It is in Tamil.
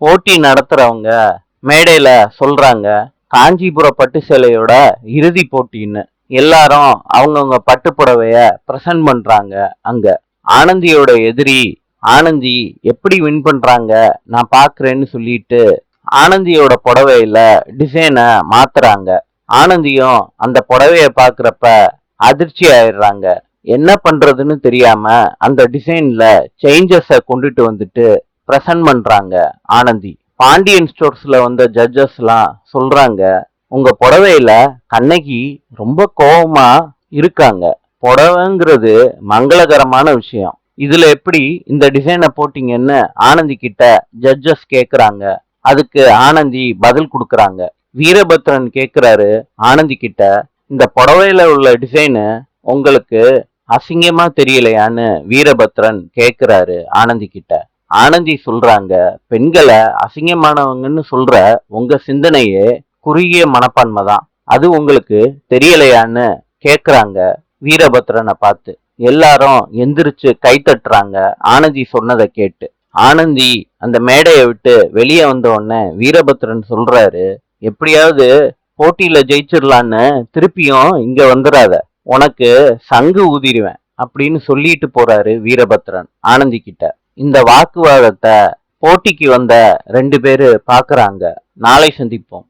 போட்டி நடத்துறவங்க மேடையில சொல்றாங்க, காஞ்சிபுர பட்டு சேலையோட இறுதி போட்டின்னு. எல்லாரும் அவங்கவுங்க பட்டு புடவைய பிரசன்ட் பண்றாங்க. அங்க ஆனந்தியோட எதிரி ஆனந்தி எப்படி வின் பண்றாங்க நான் பாக்குறேன்னு சொல்லிட்டு ஆனந்தியோட புடவையில டிசைனை மாத்துறாங்க. ஆனந்தியும் அந்த புடவைய பாக்குறப்ப அதிர்ச்சி ஆயிடுறாங்க. என்ன பண்றதுன்னு தெரியாம அந்த டிசைன்ல சேஞ்சஸ கொண்டுட்டு வந்துட்டு பிரசன்ட் பண்றாங்க ஆனந்தி. பாண்டியன் ஸ்டோர்ஸ்ல வந்த ஜட்ஜஸ் எல்லாம் சொல்றாங்க, உங்க புடவையில கண்ணகி ரொம்ப கோபமா இருக்காங்க. புடவைங்கிறது மங்களகரமான விஷயம், இதுல எப்படி இந்த டிசைனை போட்டீங்கன்னு ஆனந்தி கிட்ட ஜட்ஜஸ் கேக்குறாங்க. அதுக்கு ஆனந்தி பதில் கொடுக்கறாங்க. வீரபத்ரன் கேக்குறாரு ஆனந்தி கிட்ட, இந்த புடவையில உள்ள டிசைனு உங்களுக்கு அசிங்கமா தெரியலையான்னு வீரபத்ரன் கேக்குறாரு ஆனந்தி கிட்ட. ஆனந்தி சொல்றாங்க, பெண்களை அசிங்கமானவங்கன்னு சொல்ற உங்க சிந்தனையே குறுகிய மனப்பான்மை தான், அது உங்களுக்கு தெரியலையான்னு கேக்குறாங்க வீரபத்ரனை பார்த்து. எல்லாரும் எந்திரிச்சு கை தட்டுறாங்க ஆனந்தி சொன்னதை கேட்டு. ஆனந்தி அந்த மேடையை விட்டு வெளியே வந்த உடனே வீரபத்ரன் சொல்றாரு, எப்படியாவது போட்டியில ஜெயிச்சிடலான்னு திருப்பியும் இங்க வந்துடாத, உனக்கு சங்கு ஊதிடுவேன் அப்படின்னு சொல்லிட்டு போறாரு வீரபத்ரன் ஆனந்தி கிட்ட. இந்த வாக்குவாதத்தை போட்டிக்கு வந்த 2 பேரு பாக்குறாங்க. நாளை சந்திப்போம்.